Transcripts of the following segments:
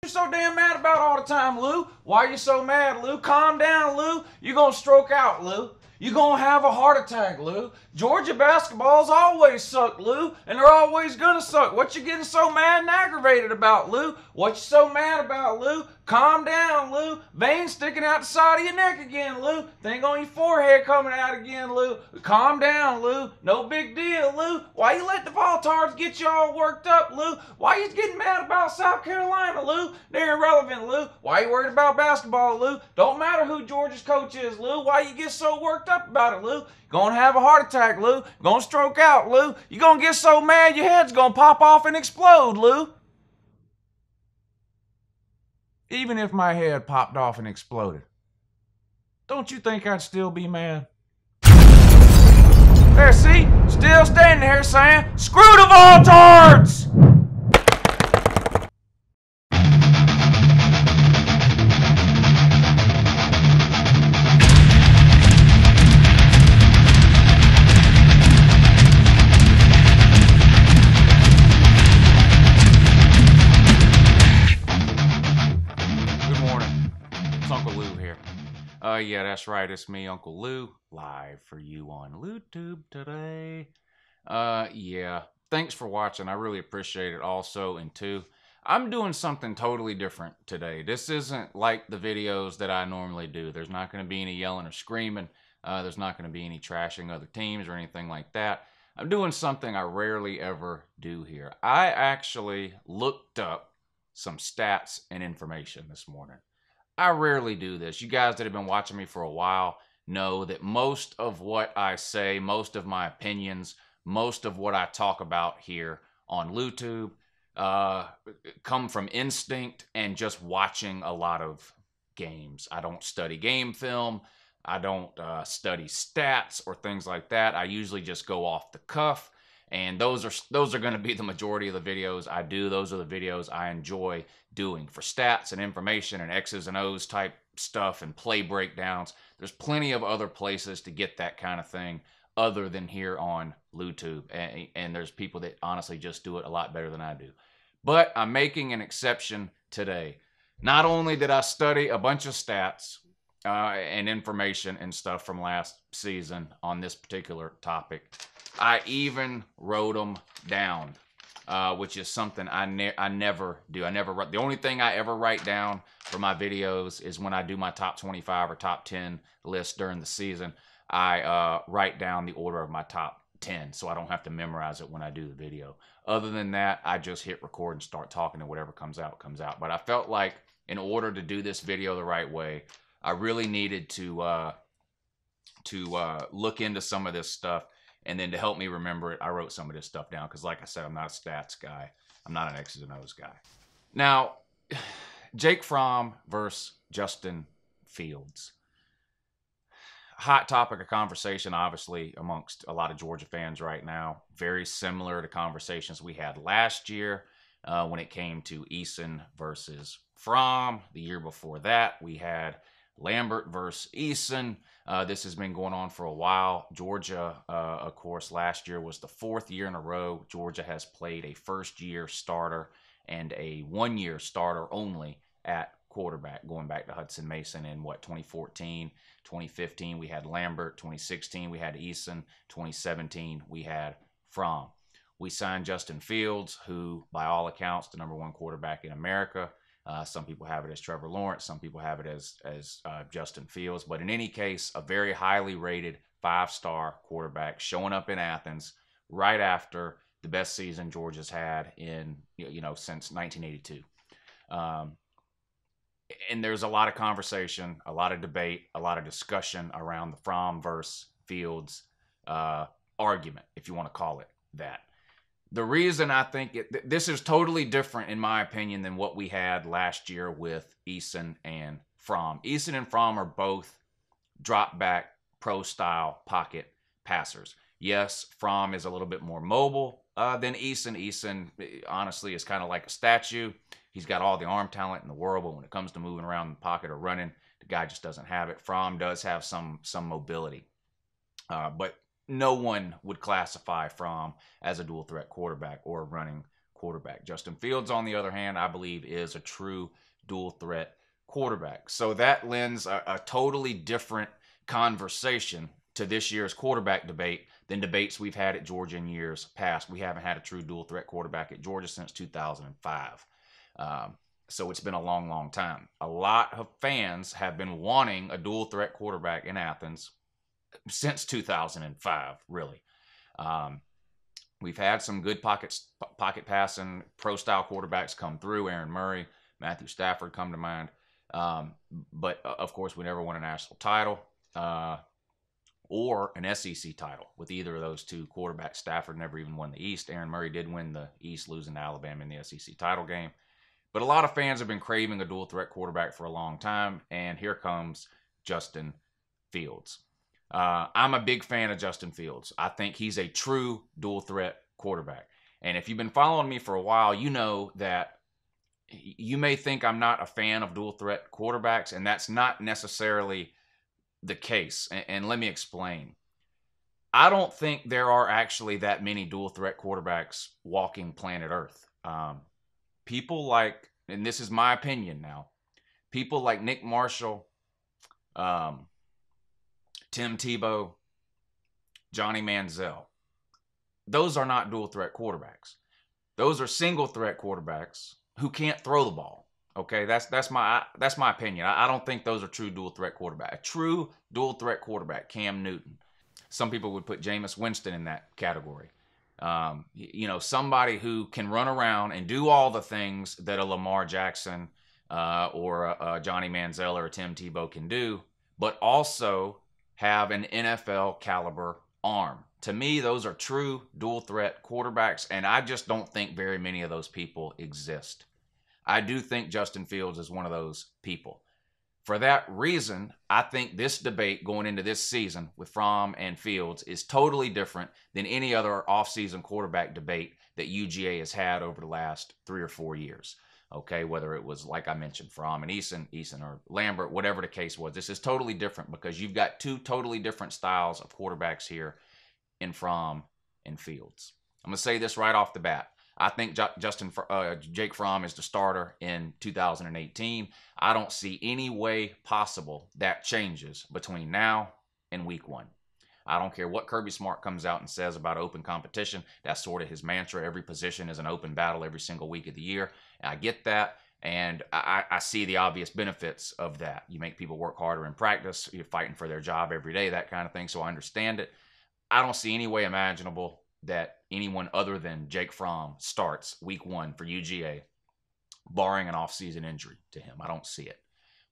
You so damn mad about all the time, Lou? Why you so mad, Lou? Calm down, Lou. You gonna stroke out, Lou. You gonna have a heart attack, Lou. Georgia basketball's always sucked, Lou, and they're always gonna suck. What you getting so mad and aggravated about, Lou? What you so mad about, Lou? Calm down, Lou. Veins sticking out the side of your neck again, Lou. Thing on your forehead coming out again, Lou. Calm down, Lou. No big deal, Lou. Why you let the Voltards get you all worked up, Lou? Why you getting mad about South Carolina, Lou? They're irrelevant, Lou. Why you worried about basketball, Lou? Don't matter who Georgia's coach is, Lou. Why you get so worked up about it, Lou? Gonna have a heart attack, Lou. Gonna stroke out, Lou. You gonna get so mad your head's gonna pop off and explode, Lou. Even if my head popped off and exploded, don't you think I'd still be mad? There, see? Still standing here saying, screw the Voltards! Yeah, that's right. It's me, Uncle Lou, live for you on YouTube today. Yeah, thanks for watching. I really appreciate it also. And two, I'm doing something totally different today. This isn't like the videos that I normally do. There's not going to be any yelling or screaming. There's not going to be any trashing other teams or anything like that. I'm doing something I rarely ever do here. I actually looked up some stats and information this morning. I rarely do this. You guys that have been watching me for a while know that most of what I say, most of my opinions, most of what I talk about here on YouTube come from instinct and just watching a lot of games. I don't study game film. I don't study stats or things like that. I usually just go off the cuff. And those are going to be the majority of the videos I do. Those are the videos I enjoy doing for stats and information and X's and O's type stuff and play breakdowns. There's plenty of other places to get that kind of thing other than here on YouTube. And there's people that honestly just do it a lot better than I do. But I'm making an exception today. Not only did I study a bunch of stats and information and stuff from last season on this particular topic, I even wrote them down, which is something I never do. The only thing I ever write down for my videos is when I do my top 25 or top 10 list during the season. I write down the order of my top 10 so I don't have to memorize it when I do the video. Other than that, I just hit record and start talking, and whatever comes out, comes out. But I felt like in order to do this video the right way, I really needed to look into some of this stuff. And then to help me remember it, I wrote some of this stuff down because, like I said, I'm not a stats guy. I'm not an X's and O's guy. Now, Jake Fromm versus Justin Fields. Hot topic of conversation, obviously, amongst a lot of Georgia fans right now. Very similar to conversations we had last year when it came to Eason versus Fromm. The year before that, we had Lambert versus Eason. This has been going on for a while. Georgia, of course, last year was the 4th year in a row Georgia has played a first-year starter and a one-year starter only at quarterback, going back to Hudson Mason in, 2014, 2015, we had Lambert, 2016, we had Eason, 2017, we had Fromm. We signed Justin Fields, who, by all accounts, the #1 quarterback in America. Some people have it as Trevor Lawrence. Some people have it as Justin Fields. But in any case, a very highly rated 5-star quarterback showing up in Athens right after the best season Georgia's had in, since 1982. And there's a lot of conversation, a lot of debate, a lot of discussion around the Fromm versus Fields argument, if you want to call it that. The reason I think this is totally different, in my opinion, than what we had last year with Eason and Fromm. Eason and Fromm are both drop-back, pro-style pocket passers. Yes, Fromm is a little bit more mobile than Eason. Eason, honestly, is kind of like a statue. He's got all the arm talent in the world, but when it comes to moving around the pocket or running, the guy just doesn't have it. Fromm does have some mobility. But no one would classify Fromm as a dual threat quarterback or a running quarterback. Justin Fields, on the other hand, I believe is a true dual threat quarterback. So that lends a totally different conversation to this year's quarterback debate than debates we've had at Georgia in years past. We haven't had a true dual threat quarterback at Georgia since 2005. So it's been a long, long time. A lot of fans have been wanting a dual threat quarterback in Athens since 2005, really. We've had some good pocket passing, pro-style quarterbacks come through. Aaron Murray, Matthew Stafford come to mind. But, of course, we never won a national title or an SEC title with either of those two quarterbacks. Stafford never even won the East. Aaron Murray did win the East, losing to Alabama in the SEC title game. But a lot of fans have been craving a dual threat quarterback for a long time, and here comes Justin Fields. I'm a big fan of Justin Fields. I think he's a true dual threat quarterback. And if you've been following me for a while, you know that you may think I'm not a fan of dual threat quarterbacks, and that's not necessarily the case. And let me explain. I don't think there are actually that many dual threat quarterbacks walking planet Earth. People like, and this is my opinion now, people like Nick Marshall, Tim Tebow, Johnny Manziel, those are not dual threat quarterbacks. Those are single threat quarterbacks who can't throw the ball. Okay, that's my opinion. I don't think those are true dual threat quarterbacks. A true dual threat quarterback, Cam Newton. Some people would put Jameis Winston in that category. Somebody who can run around and do all the things that a Lamar Jackson or a Johnny Manziel or a Tim Tebow can do, but also have an NFL caliber arm. To me, those are true dual threat quarterbacks, and I just don't think very many of those people exist. I do think Justin Fields is one of those people. For that reason, I think this debate going into this season with Fromm and Fields is totally different than any other offseason quarterback debate that UGA has had over the last 3 or 4 years. Okay, whether it was, like I mentioned, Fromm and Eason or Lambert, whatever the case was. This is totally different because you've got two totally different styles of quarterbacks here in Fromm and Fields. I'm going to say this right off the bat. I think Jake Fromm is the starter in 2018. I don't see any way possible that changes between now and week 1. I don't care what Kirby Smart comes out and says about open competition. That's sort of his mantra. Every position is an open battle every single week of the year. And I get that, and I see the obvious benefits of that. You make people work harder in practice. You're fighting for their job every day, that kind of thing, so I understand it. I don't see any way imaginable that anyone other than Jake Fromm starts week 1 for UGA, barring an offseason injury to him. I don't see it.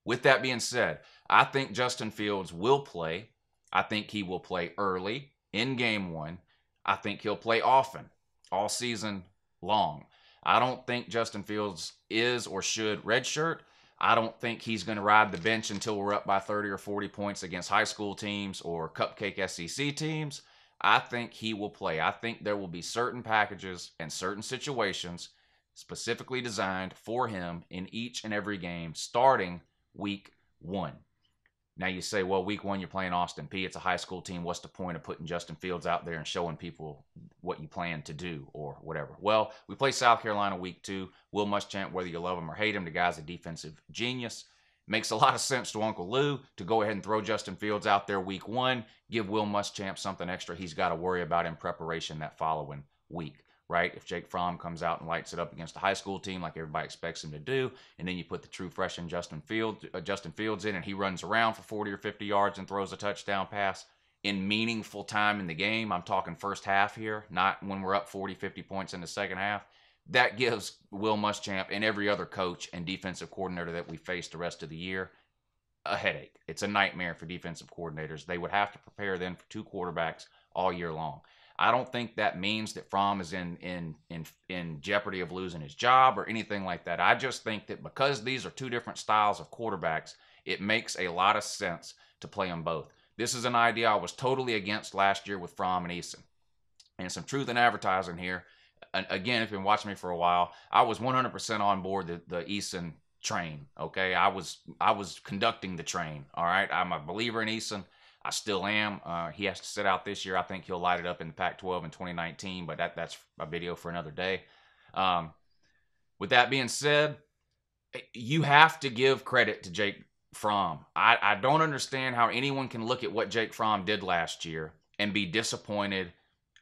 With that being said, I think Justin Fields will play. I think he will play early in game 1. I think he'll play often, all season long. I don't think Justin Fields is or should redshirt. I don't think he's going to ride the bench until we're up by 30 or 40 points against high school teams or cupcake SEC teams. I think he will play. I think there will be certain packages and certain situations specifically designed for him in each and every game starting week 1. Now you say, well, week 1 you're playing Austin Peay. It's a high school team. What's the point of putting Justin Fields out there and showing people what you plan to do or whatever? Well, we play South Carolina week 2. Will Muschamp, whether you love him or hate him, the guy's a defensive genius. Makes a lot of sense to Uncle Lou to go ahead and throw Justin Fields out there week 1, give Will Muschamp something extra he's got to worry about in preparation that following week, right? If Jake Fromm comes out and lights it up against a high school team like everybody expects him to do, and then you put the true freshman Justin Fields in and he runs around for 40 or 50 yards and throws a touchdown pass in meaningful time in the game, I'm talking first half here, not when we're up 40, 50 points in the second half, that gives Will Muschamp and every other coach and defensive coordinator that we face the rest of the year a headache. It's a nightmare for defensive coordinators. They would have to prepare then for 2 quarterbacks all year long. I don't think that means that Fromm is in jeopardy of losing his job or anything like that. I just think that because these are 2 different styles of quarterbacks, it makes a lot of sense to play them both. This is an idea I was totally against last year with Fromm and Eason. And some truth in advertising here. Again, if you've been watching me for a while, I was 100% on board the Eason train, okay? I was conducting the train, all right? I'm a believer in Eason. I still am. He has to sit out this year. I think he'll light it up in the Pac-12 in 2019, but that's a video for another day. With that being said, you have to give credit to Jake Fromm. I don't understand how anyone can look at what Jake Fromm did last year and be disappointed,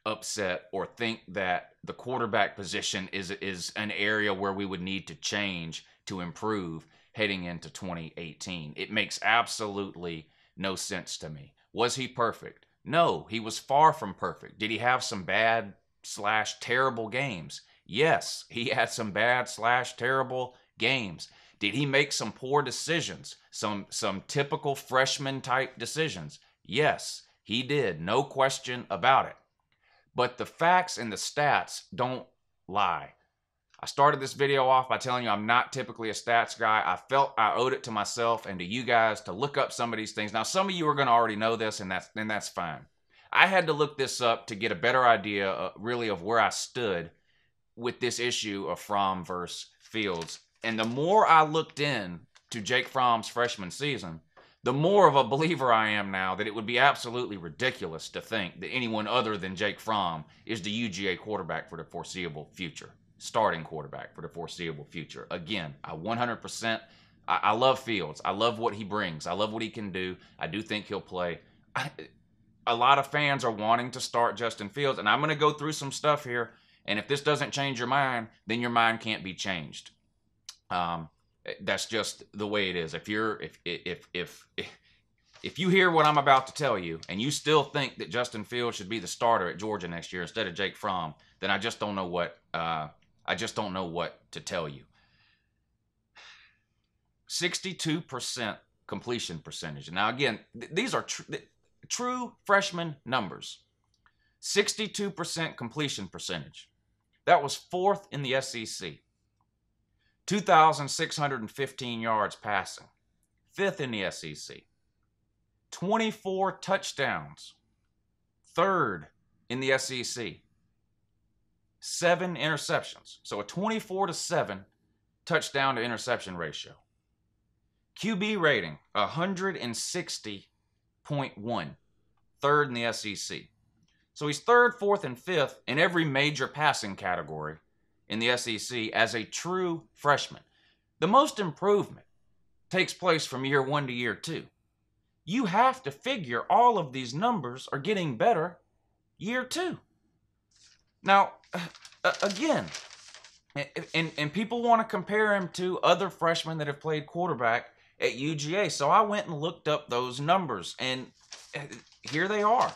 upset, or think that the quarterback position is an area where we would need to change to improve heading into 2018. It makes absolutely no sense to me. Was he perfect? No, he was far from perfect. Did he have some bad / terrible games? Yes, he had some bad / terrible games. Did he make some poor decisions? Some typical freshman type decisions? Yes, he did. No question about it. But the facts and the stats don't lie. I started this video off by telling you I'm not typically a stats guy. I felt I owed it to myself and to you guys to look up some of these things. Now, some of you are going to already know this, and that's fine. I had to look this up to get a better idea, really, of where I stood with this issue of Fromm versus Fields. And the more I looked in to Jake Fromm's freshman season, the more of a believer I am now that it would be absolutely ridiculous to think that anyone other than Jake Fromm is the UGA quarterback for the foreseeable future. Starting quarterback for the foreseeable future. Again, I 100%, I love Fields. I love what he brings. I love what he can do. I do think he'll play. A lot of fans are wanting to start Justin Fields, and I'm going to go through some stuff here, and if this doesn't change your mind, then your mind can't be changed. That's just the way it is. If you hear what I'm about to tell you and you still think that Justin Fields should be the starter at Georgia next year instead of Jake Fromm, then I just don't know what to tell you. 62% completion percentage. Now again, these are true freshman numbers. 62% completion percentage. That was 4th in the SEC. 2,615 yards passing. 5th in the SEC. 24 touchdowns. 3rd in the SEC. 7 interceptions. So a 24-7 touchdown to interception ratio. QB rating, 160.1. 3rd in the SEC. So he's 3rd, 4th, and 5th in every major passing category in the SEC as a true freshman. The most improvement takes place from year 1 to year 2. You have to figure all of these numbers are getting better year 2. Now, again, and people want to compare him to other freshmen that have played quarterback at UGA. So I went and looked up those numbers, and here they are.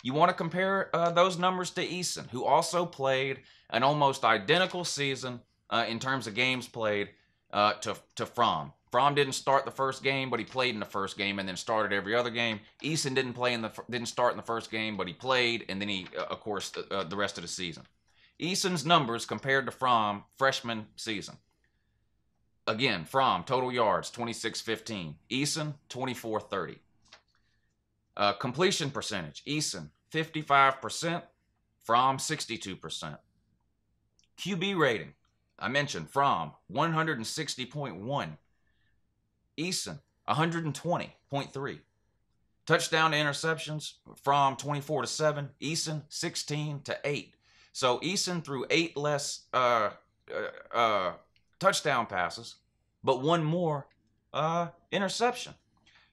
You want to compare those numbers to Eason, who also played an almost identical season in terms of games played to Fromm. Fromm didn't start the first game, but he played in the first game and then started every other game. Eason didn't start in the first game, but he played, and then he, of course, the rest of the season. Eason's numbers compared to Fromm freshman season. Again, Fromm, total yards, 2615. Eason, 2430. Completion percentage, Eason, 55%. Fromm, 62%. QB rating, I mentioned Fromm, 160.1. Eason, 120.3. Touchdown to interceptions, Fromm 24-7. Eason 16-8. So Eason threw 8 less touchdown passes, but 1 more interception.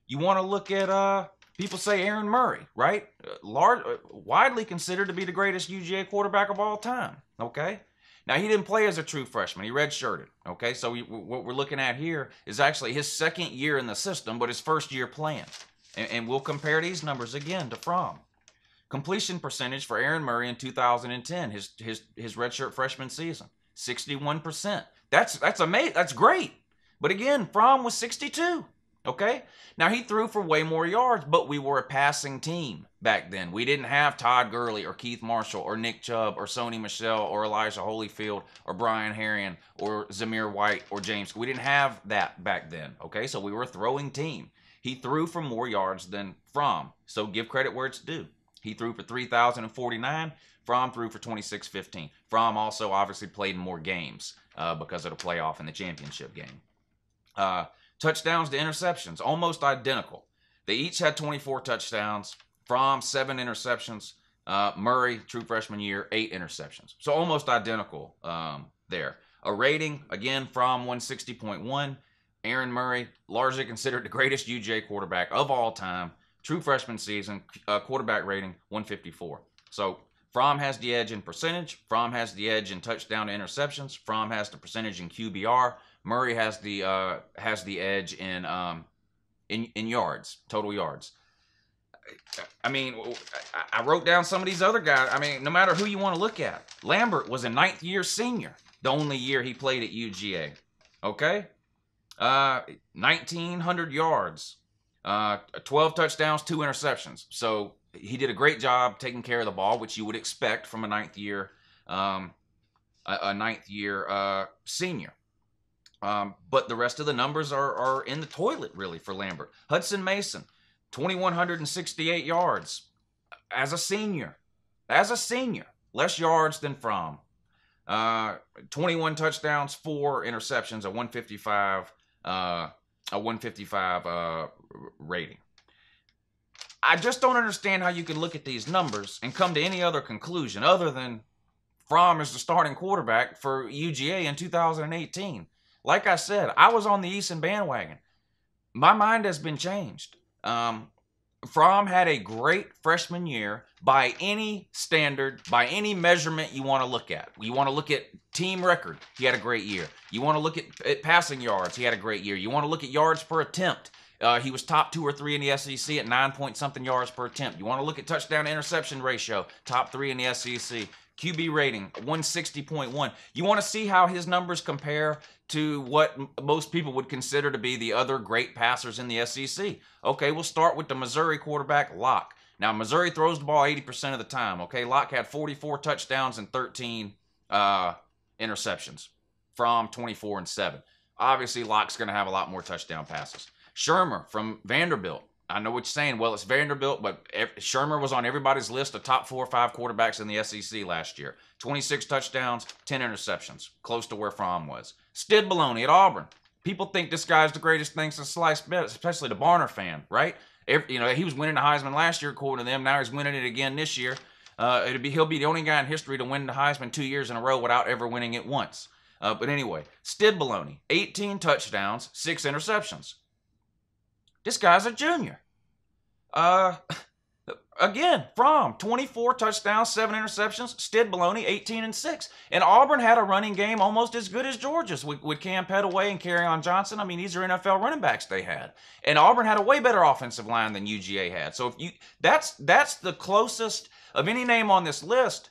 You want to look at people say Aaron Murray, right? Widely considered to be the greatest UGA quarterback of all time. Okay. Now, he didn't play as a true freshman. He redshirted, okay? So what we're looking at here is actually his 2nd year in the system, but his 1st year playing. And we'll compare these numbers again to Fromm. Completion percentage for Aaron Murray in 2010, his redshirt freshman season, 61%. That's amazing. That's great. But again, Fromm was 62. Okay? Now, he threw for way more yards, but we were a passing team back then. We didn't have Todd Gurley or Keith Marshall or Nick Chubb or Sony Michel or Elijah Holyfield or Brian Herrien or Zamir White or James. We didn't have that back then. Okay? So we were a throwing team. He threw for more yards than Fromm. So give credit where it's due. He threw for 3,049. Fromm threw for 2,615. Fromm also obviously played in more games because of the playoff and the championship game. Touchdowns to interceptions, almost identical. They each had 24 touchdowns. Fromm, 7 interceptions. Murray, true freshman year, 8 interceptions. So almost identical there. A rating, again, from 160.1. Aaron Murray, largely considered the greatest UGA quarterback of all time. True freshman season, quarterback rating, 154. So Fromm has the edge in percentage. Fromm has the edge in touchdown to interceptions. Fromm has the percentage in QBR. Murray has the edge in yards, total yards. I mean, I wrote down some of these other guys. I mean, no matter who you want to look at. Lambert was a 9th-year senior, the only year he played at UGA. Okay? 1,900 yards, 12 touchdowns, 2 interceptions. So he did a great job taking care of the ball, which you would expect from a 9th-year senior. But the rest of the numbers are in the toilet, really, for Lambert. Hudson Mason, 2,168 yards as a senior. Less yards than Fromm. 21 touchdowns, 4 interceptions, a 155 rating. I just don't understand how you can look at these numbers and come to any other conclusion other than Fromm is the starting quarterback for UGA in 2018. Like I said, I was on the Eason bandwagon. My mind has been changed. Fromm had a great freshman year by any standard, by any measurement you want to look at. You want to look at team record, he had a great year. You want to look at passing yards, he had a great year. You want to look at yards per attempt. He was top 2 or 3 in the SEC at 9-point-something yards per attempt. You want to look at touchdown to interception ratio, top 3 in the SEC. QB rating, 160.1. You want to see how his numbers compare to what most people would consider to be the other great passers in the SEC. Okay, we'll start with the Missouri quarterback, Locke. Now, Missouri throws the ball 80% of the time, okay? Locke had 44 touchdowns and 13 interceptions. Fromm, 24-7. Obviously, Locke's going to have a lot more touchdown passes. Shermer from Vanderbilt. I know what you're saying. Well, it's Vanderbilt, but Shermer was on everybody's list of top 4 or 5 quarterbacks in the SEC last year. 26 touchdowns, 10 interceptions. Close to where Fromm was. Stidbaloney at Auburn. People think this guy's the greatest thing since sliced bread, especially the Barner fan, right? He was winning the Heisman last year, according to them. Now he's winning it again this year. He'll be the only guy in history to win the Heisman 2 years in a row without ever winning it once. But anyway, Stidbaloney, 18 touchdowns, 6 interceptions. This guy's a junior. Again, Fromm, 24 touchdowns, 7 interceptions. Stidbaloney, 18-6. And Auburn had a running game almost as good as Georgia's with Cam Petaway and Kerryon Johnson. I mean, these are NFL running backs they had. And Auburn had a way better offensive line than UGA had. So that's the closest of any name on this list.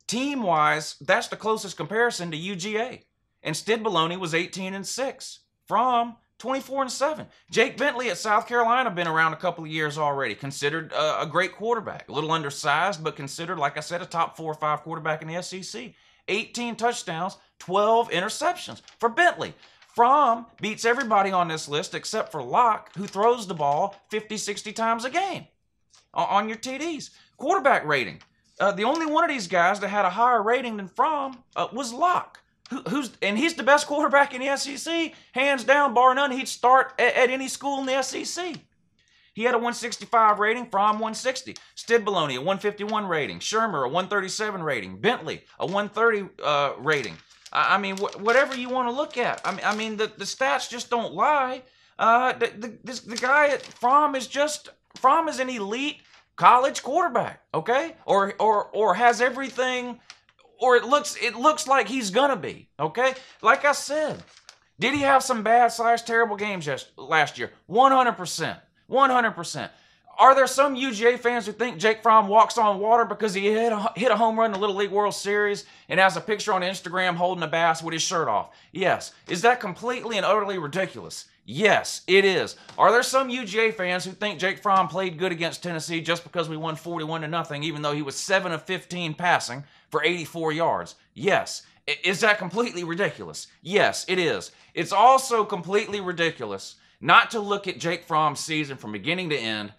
Team-wise, that's the closest comparison to UGA. And Stidbaloney was 18-6. Fromm, 24-7. Jake Bentley at South Carolina been around a couple of years already. Considered a great quarterback. A little undersized, but considered, like I said, a top 4 or 5 quarterback in the SEC. 18 touchdowns, 12 interceptions for Bentley. Fromm beats everybody on this list except for Locke, who throws the ball 50, 60 times a game on your TDs. Quarterback rating. The only one of these guys that had a higher rating than Fromm was Locke. And he's the best quarterback in the SEC, hands down, bar none. He'd start at any school in the SEC. He had a 165 rating, Fromm 160. Stidbaloney, a 151 rating. Shermer, a 137 rating. Bentley, a 130 rating. I mean, whatever you want to look at. I mean, the stats just don't lie. The guy at Fromm is an elite college quarterback, okay? Or has everything. Or it looks like he's gonna be, okay? Like I said, did he have some bad/terrible games last year? 100%. 100%. Are there some UGA fans who think Jake Fromm walks on water because he hit a home run in the Little League World Series and has a picture on Instagram holding a bass with his shirt off? Yes. Is that completely and utterly ridiculous? Yes, it is. Are there some UGA fans who think Jake Fromm played good against Tennessee just because we won 41-0, even though he was 7 of 15 passing for 84 yards? Yes. Is that completely ridiculous? Yes, it is. It's also completely ridiculous not to look at Jake Fromm's season from beginning to end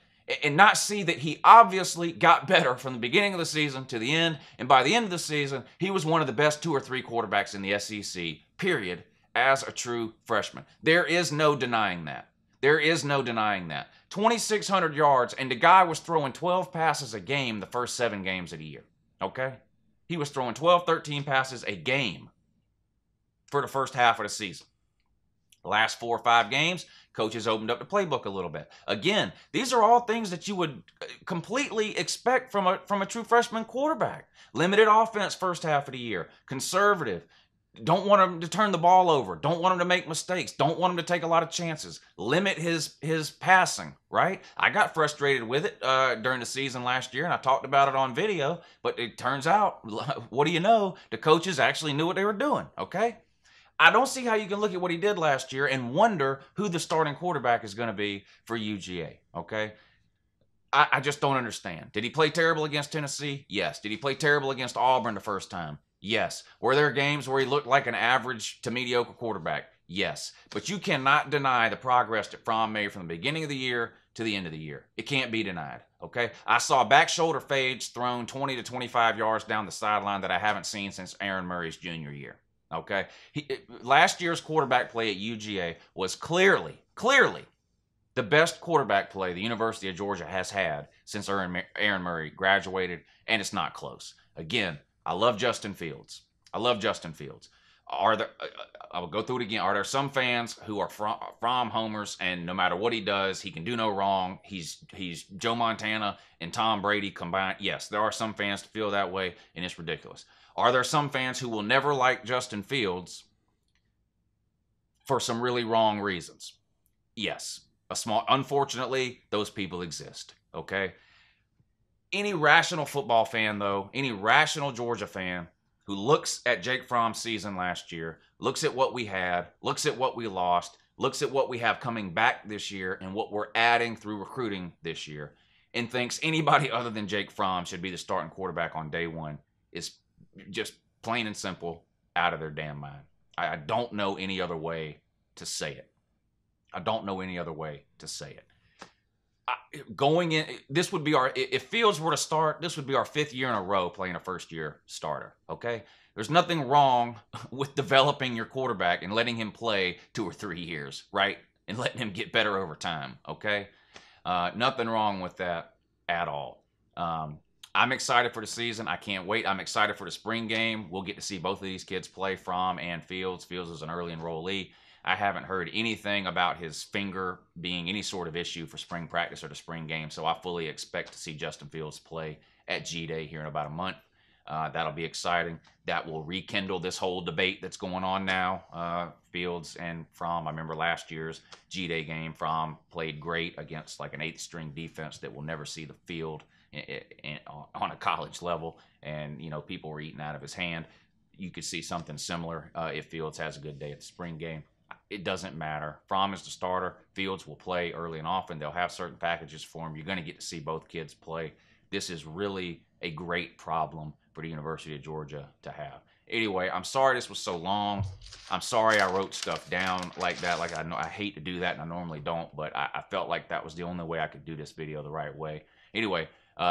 and not see that he obviously got better from the beginning of the season to the end, and by the end of the season, he was one of the best 2 or 3 quarterbacks in the SEC, period, as a true freshman. There is no denying that. There is no denying that. 2,600 yards, and the guy was throwing 12 passes a game the first 7 games of the year, okay? He was throwing 12, 13 passes a game. for the first half of the season. The last 4 or 5 games, coaches opened up the playbook a little bit. Again, these are all things that you would completely expect from a true freshman quarterback. Limited offense first half of the year. Conservative. Don't want him to turn the ball over. Don't want him to make mistakes. Don't want him to take a lot of chances. Limit his passing, right? I got frustrated with it during the season last year, and I talked about it on video, but it turns out, what do you know? The coaches actually knew what they were doing, okay? I don't see how you can look at what he did last year and wonder who the starting quarterback is going to be for UGA, okay? I just don't understand. Did he play terrible against Tennessee? Yes. Did he play terrible against Auburn the first time? Yes. Were there games where he looked like an average to mediocre quarterback? Yes. But you cannot deny the progress that Fromm made from the beginning of the year to the end of the year. It can't be denied, okay? I saw back shoulder fades thrown 20 to 25 yards down the sideline that I haven't seen since Aaron Murray's junior year. Okay, last year's quarterback play at UGA was clearly the best quarterback play the University of Georgia has had since Aaron Murray graduated, and it's not close. Again, I love Justin Fields. Are there? I will go through it again. Are there some fans who are Fromm homers, and no matter what he does, he can do no wrong? He's Joe Montana and Tom Brady combined. Yes, there are some fans that feel that way, and it's ridiculous. Are there some fans who will never like Justin Fields for some really wrong reasons? Yes. Unfortunately, those people exist, okay? Any rational football fan, though, any rational Georgia fan who looks at Jake Fromm's season last year, looks at what we had, looks at what we lost, looks at what we have coming back this year and what we're adding through recruiting this year, and thinks anybody other than Jake Fromm should be the starting quarterback on day one is just plain and simple out of their damn mind. I don't know any other way to say it. Going in, this would be if Fields were to start, this would be our 5th year in a row playing a first-year starter, okay? There's nothing wrong with developing your quarterback and letting him play 2 or 3 years, right? And letting him get better over time, okay? Nothing wrong with that at all. I'm excited for the season. I can't wait. I'm excited for the spring game. We'll get to see both of these kids play, Fromm and Fields. Fields is an early enrollee. I haven't heard anything about his finger being any sort of issue for spring practice or the spring game, so I fully expect to see Justin Fields play at G-Day here in about a month. That'll be exciting. That will rekindle this whole debate that's going on now. Fields and Fromm. I remember last year's G-Day game. Fromm played great against like an 8th-string defense that will never see the field on a college level, and people were eating out of his hand. You could see something similar if Fields has a good day at the spring game. It doesn't matter. Fromm is the starter. Fields will play early and often. They'll have certain packages for him. You're going to get to see both kids play. This is really a great problem for the University of Georgia to have. Anyway, I'm sorry this was so long. I'm sorry I wrote stuff down like that. Like I hate to do that, and I normally don't, but I felt like that was the only way I could do this video the right way. Anyway,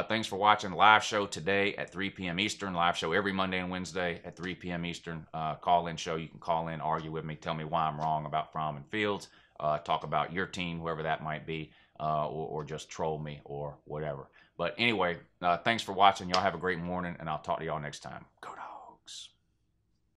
thanks for watching. Live show today at 3 p.m. Eastern. Live show every Monday and Wednesday at 3 p.m. Eastern. Call-in show. You can call in, argue with me, tell me why I'm wrong about Fromm and Fields, talk about your team, whoever that might be, or just troll me or whatever. But anyway, thanks for watching. Y'all have a great morning, and I'll talk to y'all next time. Go Dogs!